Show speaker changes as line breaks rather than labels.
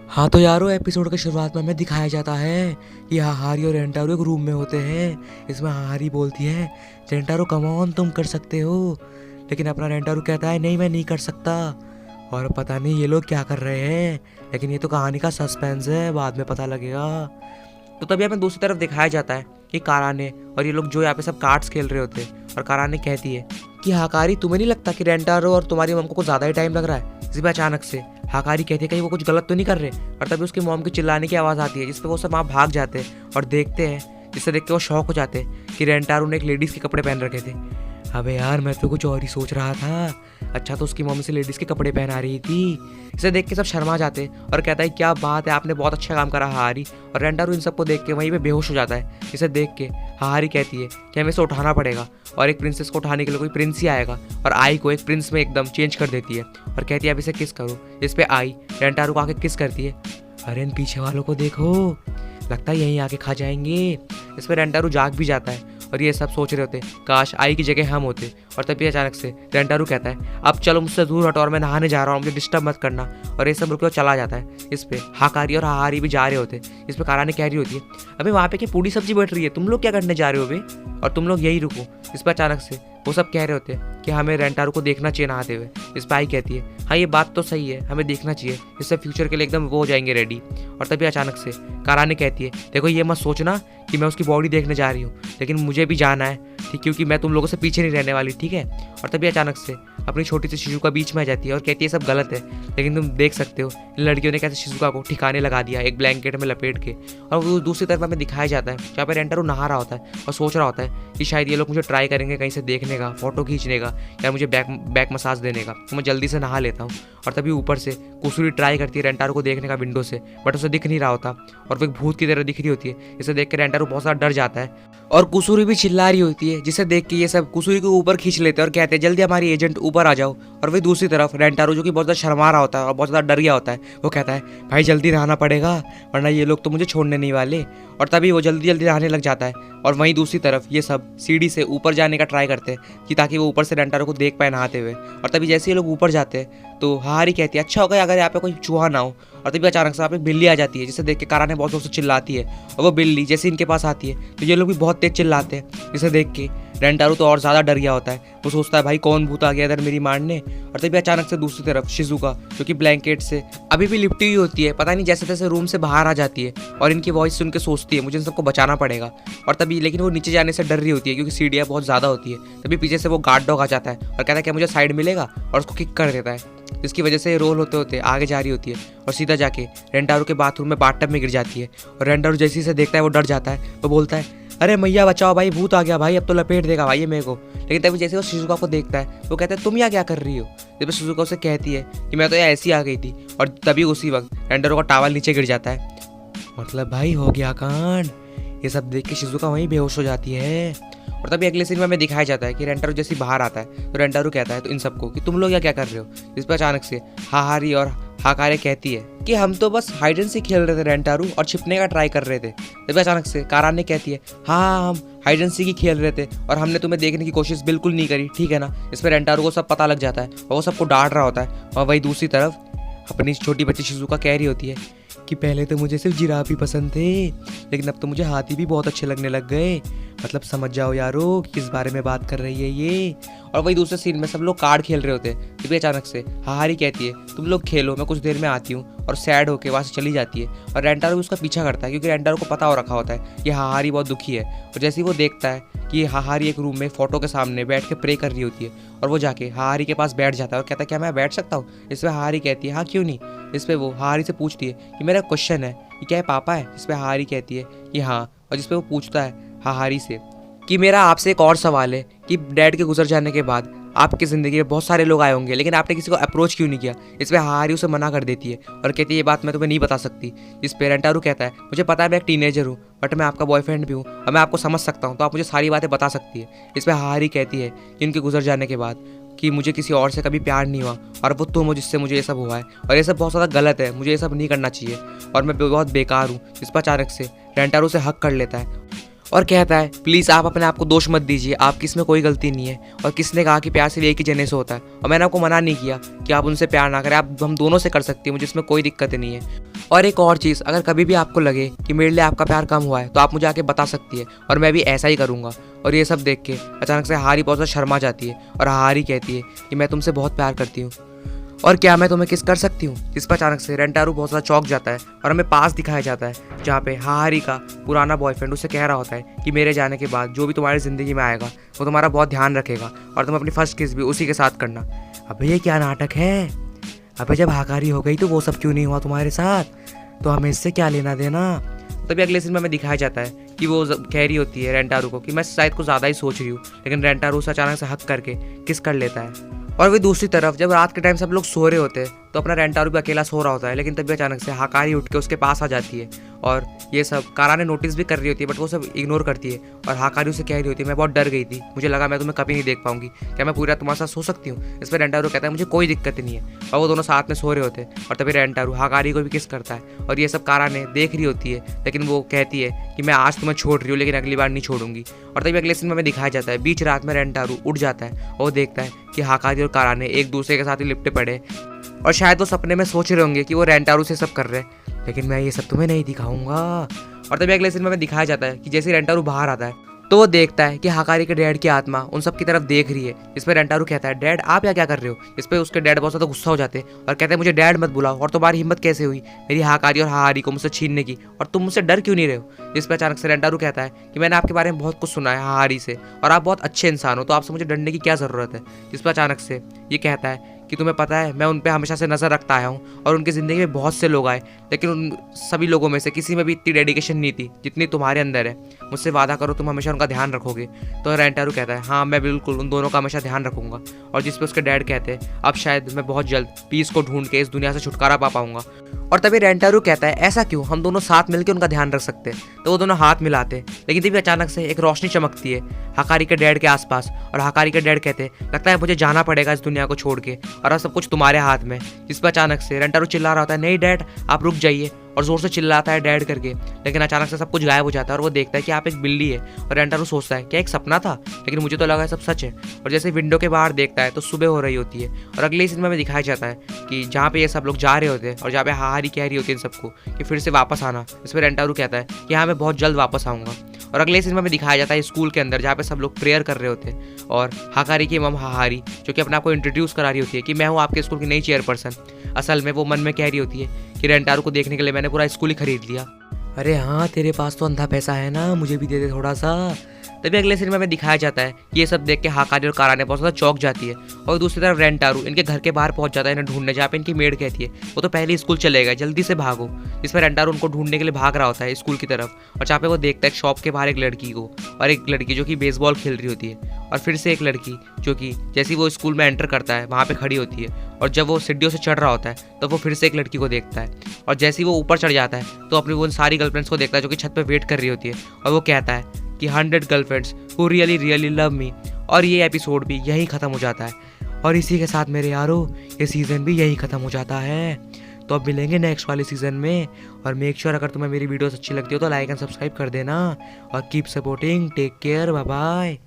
हाँ तो यारो, एपिसोड के शुरुआत में हमें दिखाया जाता है कि हाहारी और रेंटारो एक रूम में होते हैं। इसमें हाहारी बोलती है, रेंटारो कम ऑन, तुम कर सकते हो। लेकिन अपना रेंटारो कहता है, नहीं मैं नहीं कर सकता। और पता नहीं ये लोग क्या कर रहे हैं, लेकिन ये तो कहानी का सस्पेंस है, बाद में पता लगेगा। तो तभी हमें दूसरी तरफ दिखाया जाता है कि काराने और ये लोग जो यहाँ पे सब कार्ड्स खेल रहे होते हैं। और काराने कहती है कि हाकारी, तुम्हें नहीं लगता कि रेंटारो और तुम्हारी मम को कुछ ज़्यादा ही टाइम लग रहा है? इसी पे अचानक से हाकारी कहती है, कहीं वो कुछ गलत तो नहीं कर रहे। और तभी उसकी मॉम की चिल्लाने की आवाज़ आती है, जिस पे वो सब वहाँ भाग जाते हैं और देखते हैं। जिससे देख के वो शॉक हो जाते हैं कि रेंटारो ने एक लेडीज़ के कपड़े पहन रखे थे। अबे यार, मैं तो कुछ और ही सोच रहा था। अच्छा, तो उसकी मम्मी से लेडीज़ के कपड़े पहना रही थी। इसे देख के सब शर्मा जाते और कहता है, क्या बात है, आपने बहुत अच्छा काम करा हारी। और रेंटारो इन सबको देख के वहीं पे बेहोश हो जाता है। इसे देख के हारी कहती है कि हमें इसे उठाना पड़ेगा, और एक प्रिंसेस को उठाने के लिए कोई प्रिंस ही आएगा। और आई को एक प्रिंस में एकदम चेंज कर देती है और कहती है, अब इसे किस करो। इस पे आई रेंटारो को आके किस करती है। अरे इन पीछे वालों को देखो, लगता है यहीं आके खा जाएंगे। इस पर रेंटारो जाग भी जाता है और ये सब सोच रहे होते, काश आई की जगह हम होते। और तभी अचानक से रेंटारो कहता है, अब चलो मुझसे दूर हटो और मैं नहाने जा रहा हूँ, मुझे डिस्टर्ब मत करना। और ये सब रुक के चला जाता है। इस पे हाकारी और हाहारी भी जा रहे होते। इस पे काराने कह रही होती है, अबे वहाँ पे क्या पूरी सब्जी बट रही है, तुम लोग क्या करने जा रहे हो बे, और तुम लोग यही रुको। इस पर अचानक से वो सब कह रहे होते हैं कि हमें रेंटारो को देखना चाहिए नहाते हुए। इस पर आई कहती है, हाँ ये बात तो सही है, हमें देखना चाहिए, इससे फ्यूचर के लिए एकदम वो हो जाएंगे रेडी। और तभी अचानक से काराने कहती है, देखो ये मत सोचना कि मैं उसकी बॉडी देखने जा रही हूँ, लेकिन मुझे भी जाना है, ठीक, क्योंकि मैं तुम लोगों से पीछे नहीं रहने वाली, ठीक है। और तभी अचानक से अपनी छोटी सी शिजुका बीच में आ जाती है और कहती है, सब गलत है, लेकिन तुम देख सकते हो इन लड़कियों ने कैसे शिजुका को ठिकाने लगा दिया एक ब्लैंकेट में लपेट के। और वो दूसरी तरफ हमें दिखाया जाता है जहाँ पर रेंटारो नहा रहा होता है और सोच रहा होता है कि शायद ये लोग मुझे ट्राई करेंगे कहीं से देखने का, फोटो खींचने का, या मुझे बैक मसाज देने का, तो मैं जल्दी से नहा लेता हूँ। और तभी ऊपर से कुसुरी ट्राई करती है रेंटारो को देखने का विंडो से, बट उसे दिख नहीं रहा होता और वो एक भूत की तरह दिख रही होती है। इसे देख के रेंटारो बहुत सारा डर जाता है और कुसुरी भी चिल्ला रही होती है, जिसे देख के ये सब कुसुरी को ऊपर खींच लेते हैं और कहते हैं, जल्दी हमारी एजेंट ऊपर आ जाओ। और वही दूसरी तरफ रेंटारो, जो कि बहुत ज़्यादा शर्मा रहा होता है और बहुत ज़्यादा डर गया होता है, वो कहता है, भाई जल्दी नहाना पड़ेगा वरना ये लोग तो मुझे छोड़ने नहीं वाले। और तभी वो जल्दी जल्दी नहाने लग जाता है। और वहीं दूसरी तरफ ये सब सीढ़ी से ऊपर जाने का ट्राई करते हैं कि ताकि वो ऊपर से रेंटारो को देख पाए नहाते हुए। और तभी जैसे ये लोग ऊपर जाते हैं तो हारी कहती है, अच्छा होगा अगर यहाँ पे कोई चूहा ना हो। और तभी अचानक से यहाँ पे बिल्ली आ जाती है, जिसे देख के काराने बहुत जोर से चिल्लाती है। और वो बिल्ली जैसे इनके पास आती है तो ये लोग भी बहुत तेज चिल्लाते हैं, जिसे देख के रेंटारो तो और ज़्यादा डर गया होता है। वो सोचता है, भाई कौन भूत आ गया इधर मेरी मारने। और तभी अचानक से दूसरी तरफ शिजुका, जो कि ब्लैंकेट से अभी भी लिपटी हुई होती है, पता नहीं जैसे तैसे रूम से बाहर आ जाती है और इनकी वॉइस सुन के सोचती है, मुझे इन सबको बचाना पड़ेगा। और तभी लेकिन वो नीचे जाने से डर रही होती है क्योंकि सीढ़ियाँ बहुत ज़्यादा होती है। तभी पीछे से वो गार्ड डॉग आ जाता है और कहता है, क्या मुझे साइड मिलेगा, और उसको किक कर देता है, जिसकी वजह से रोल होते होते आगे जा रही होती है और सीधा जाके रेंटारो के बाथरूम में बाथटब में गिर जाती है। और रेंटारो जैसे ही से देखता है वो डर जाता है, वो बोलता है, अरे मैया बचाओ भाई, भूत आ गया भाई, अब तो लपेट देगा भाई ये मेरे को। लेकिन तभी जैसे वो शिजुका को देखता है वो कहता है, तुम यहाँ क्या कर रही हो। जब शिजुका उसे कहती है कि मैं तो यहाँ ऐसी आ गई थी। और तभी उसी वक्त रेंटारो का टावल नीचे गिर जाता है। मतलब भाई हो गया कांड। ये सब देख के शिजुका वहीं बेहोश हो जाती है। और तभी अगले सीन में हमें दिखाया जाता है कि रेंटारो जैसे बाहर आता है तो रेंटारो कहता है तो इन सबको कि तुम लोग यहाँ क्या कर रहे हो। इस पर अचानक से हाहारी और हाकारे कहती है कि हम तो बस हाइड एंड सीक खेल रहे थे रेंटारो, और छिपने का ट्राई कर रहे थे। तभी अचानक से काराने कहती है, हाँ हम हाइड एंड सीक ही खेल रहे थे और हमने तुम्हें देखने की कोशिश बिल्कुल नहीं करी, ठीक है ना। इस पर रेंटारो को सब पता लग जाता है और वो सबको डांट रहा होता है। और वही दूसरी तरफ अपनी छोटी बच्ची शिजुका कह रही होती है कि पहले तो मुझे सिर्फ जिराफ ही पसंद थे, लेकिन अब तो मुझे हाथी भी बहुत अच्छे लगने लग गए। मतलब समझ जाओ यारो किस बारे में बात कर रही है ये। और वही दूसरे सीन में सब लोग कार्ड खेल रहे होते हैं। तभी अचानक से हाहारी कहती है, तुम लोग खेलो, मैं कुछ देर में आती हूँ, और सैड होकर वहाँ से चली जाती है। और रेंटारो भी उसका पीछा करता है क्योंकि रेंटारो को पता हो रखा होता है कि हाहारी बहुत दुखी है। और जैसे ही वो देखता है कि हाहारी एक रूम में फोटो के सामने बैठ के प्रे कर रही होती है, और वो जाके हाहारी के पास बैठ जाता है और कहता है, क्या मैं बैठ सकता हूँ। इस पर हाहारी कहती है, हाँ क्यों नहीं। इस पर वो हाहारी से पूछती है कि मेरा क्वेश्चन है कि क्या है पापा है। इस पर हाहारी कहती है कि हाँ। और जिस पर वो पूछता है हाहारी से कि मेरा आपसे एक और सवाल है कि डैड के गुजर जाने के बाद आपकी ज़िंदगी में बहुत सारे लोग आए होंगे, लेकिन आपने किसी को अप्रोच क्यों नहीं किया। इस पर हाहारी उसे मना कर देती है और कहती है, ये बात मैं तुम्हें नहीं बता सकती। जिस पे रेंटारो कहता है, मुझे पता है मैं एक टीनेजर हूँ, बट मैं आपका बॉयफ्रेंड भी हूँ और मैं आपको समझ सकता हूँ, तो आप मुझे सारी बातें बता सकती है। इस पर हाहारी कहती है कि उनके गुजर जाने के बाद कि मुझे किसी और से कभी प्यार नहीं हुआ और वो तुम हो जिससे मुझे ये सब हुआ है, और ये सब बहुत ज़्यादा गलत है, मुझे ये सब नहीं करना चाहिए और मैं बहुत बेकार हूँ। इस पर अचानक से रेंटारो से हक कर लेता है और कहता है, प्लीज़ आप अपने आप को दोष मत दीजिए, आपकी इसमें कोई गलती नहीं है। और किसने कहा कि प्यार सिर्फ एक ही जने से होता है, और मैंने आपको मना नहीं किया कि आप उनसे प्यार ना करें, आप हम दोनों से कर सकती हैं, मुझे इसमें कोई दिक्कत नहीं है। और एक और चीज़, अगर कभी भी आपको लगे कि मेरे लिए आपका प्यार कम हुआ है तो आप मुझे आके बता सकती है और मैं भी ऐसा ही करूँगा। और ये सब देख के अचानक से हारी बहुत ज़्यादा शर्मा जाती है और हारी कहती है कि मैं तुमसे बहुत प्यार करती हूँ और क्या मैं तुम्हें किस कर सकती हूँ। जिस पर अचानक से रेंटारू बहुत ज़्यादा चौंक जाता है और हमें पास दिखाया जाता है जहाँ पे हारी का पुराना बॉयफ्रेंड उसे कह रहा होता है कि मेरे जाने के बाद जो भी तुम्हारी ज़िंदगी में आएगा वो तुम्हारा बहुत ध्यान रखेगा और तुम अपनी फर्स्ट किस भी उसी के साथ करना। अबे ये क्या नाटक है? अबे जब हाकारी हो गई तो वो सब क्यों नहीं हुआ तुम्हारे साथ? तो हमें इससे क्या लेना देना? तभी अगले सीन में हमें दिखाया जाता है कि वो कह रही होती है रेंटारू को कि मैं शायद कुछ ज़्यादा ही सोच रही हूँ, लेकिन रेंटारू से अचानक से हक करके किस कर लेता है। और वही दूसरी तरफ जब रात के टाइम सब लोग सो रहे होते हैं तो अपना रेंटारू भी अकेला सो रहा होता है, लेकिन तभी अचानक से हाकारी उठ के उसके पास आ जाती है और ये सब कारा ने नोटिस भी कर रही होती है, बट वो सब इग्नोर करती है और हाकारी उसे कह रही होती है मैं बहुत डर गई थी, मुझे लगा मैं तुम्हें कभी नहीं देख पाऊंगी, क्या मैं पूरी रात तुम्हारे साथ सो सकती हूँ? इस पर रेंटारू कहता है मुझे कोई दिक्कत नहीं है। और वो दोनों साथ में सो रहे होते हैं और तभी रेंटारू हाकारी को भी किस करता है और ये सब कारा ने देख रही होती है, लेकिन वो कहती है कि मैं आज तुम्हें छोड़ रही हूँ लेकिन अगली बार नहीं छोड़ूंगी। और तभी अगले सीन में हमें दिखाया जाता है बीच रात में रेंटारू उठ जाता है और देखता है कि हाकारी और कारा ने एक दूसरे के साथ ही लिपटे पड़े और शायद वो सपने में सोच रहे होंगे कि वो रेंटारू से सब कर रहे हैं, लेकिन मैं ये सब तुम्हें नहीं दिखाऊंगा। और तभी अगले सीन में हमें दिखाया जाता है कि जैसे रेंटारू बाहर आता है तो वो देखता है कि हाकारी के डैड की आत्मा उन सब की तरफ देख रही है। इस पर रेंटारू कहता है डैड आप क्या कर रहे हो? इस पर उसके डैड बहुत ज़्यादा गुस्सा हो जाते हैं और कहते हैं मुझे डैड मत बुलाओ, और तुम्हारी हिम्मत कैसे हुई मेरी हाकारी और हाहारी को मुझसे छीनने की, और तुम मुझसे डर क्यों नहीं रहे हो? इस पर अचानक से रेंटारू कहता है कि मैंने आपके बारे में बहुत कुछ सुना है हाहारी से और आप बहुत अच्छे इंसान हो, तो आपसे मुझे डरने की क्या ज़रूरत है? जिस पर अचानक से ये कहता है कि तुम्हें पता है मैं उन पे हमेशा से नज़र रखता आया हूँ और उनकी ज़िंदगी में बहुत से लोग आए, लेकिन उन सभी लोगों में से किसी में भी इतनी डेडिकेशन नहीं थी जितनी तुम्हारे अंदर है। मुझसे वादा करो तुम हमेशा उनका ध्यान रखोगे। तो रेंटारू कहता है हाँ मैं बिल्कुल उन दोनों का हमेशा ध्यान रखूंगा। और जिस पे उसके डैड कहते हैं अब शायद मैं बहुत जल्द पीस को ढूंढ के इस दुनिया से छुटकारा पा पाऊंगा। और तभी रेंटारू कहता है ऐसा क्यों, हम दोनों साथ मिलकर उनका ध्यान रख सकते हैं। तो वो दोनों हाथ मिलाते हैं, लेकिन तभी अचानक से एक रोशनी चमकती है हाकारी के डैड के आसपास और हाकारी के डैड कहते हैं लगता है मुझे जाना पड़ेगा इस दुनिया को छोड़ के और अब सब कुछ तुम्हारे हाथ में। जिस पर अचानक से रेंटारू चिल्ला रहा होता है नहीं डैड आप रुक जाइए, और जोर से चिल्लाता है डैड करके, लेकिन अचानक से सब कुछ गायब हो जाता है और वो देखता है कि आप एक बिल्ली है। और रेंटारू सोचता है क्या एक सपना था, लेकिन मुझे तो लगा सब सच है। और जैसे विंडो के बाहर देखता है तो सुबह हो रही होती है और अगले सीन में दिखाया जाता है कि जहाँ पे ये सब लोग जा रहे होते हैं और जहाँ पे हाहारी कह रही होती है इन सबको कि फिर से वापस आना। इस पर रेंटारू कहता है कि हाँ मैं बहुत जल्द वापस आऊँगा। और अगले सीन में दिखाया जाता है स्कूल के अंदर जहाँ पे सब लोग प्रेयर कर रहे होते हैं और हाकारी की मम हाहारी जो कि अपने आप को इंट्रोड्यूस करा रही होती है कि मैं हूँ आपके स्कूल की नई चेयरपर्सन। असल में वो मन में कह रही होती है कि रेंटारू को देखने के लिए मैंने पूरा स्कूल ही खरीद लिया। अरे हाँ तेरे पास तो अंधा पैसा है ना, मुझे भी दे दे थोड़ा सा। तभी अगले सीन में दिखाया जाता है कि ये सब देख के हाकारी और कारा ने बहुत ज़्यादा चौंक जाती है और दूसरी तरफ रेंटारू इनके घर के बाहर पहुंच जाता है इन्हें ढूंढने, जहाँ पे इनकी मेड कहती है वो तो पहले स्कूल चले गए जल्दी से भागो। जिसमें रेंटारू उनको ढूंढने के लिए भाग रहा होता है स्कूल की तरफ और जहाँ पे वो देखता है एक शॉप के बाहर एक लड़की को और एक लड़की जो कि बेसबॉल खेल रही होती है और फिर से एक लड़की जो कि जैसे वो स्कूल में एंटर करता है वहाँ पे खड़ी होती है और जब वो सीढ़ियों से चढ़ रहा होता है तो वो फिर से एक लड़की को देखता है और जैसे ही वो ऊपर चढ़ जाता है तो अपनी वो सारी गर्लफ्रेंड्स को देखता है जो कि छत पे वेट कर रही होती है और वो कहता है कि 100 girlfriends who really really love me. और ये एपिसोड भी यहीं ख़त्म हो जाता है और इसी के साथ मेरे यारों ये सीज़न भी यहीं ख़त्म हो जाता है। तो अब मिलेंगे नेक्स्ट वाले सीज़न में और मेक श्योर अगर तुम्हें मेरी वीडियोस अच्छी लगती हो तो लाइक एंड सब्सक्राइब कर देना और keep supporting, take care, bye bye.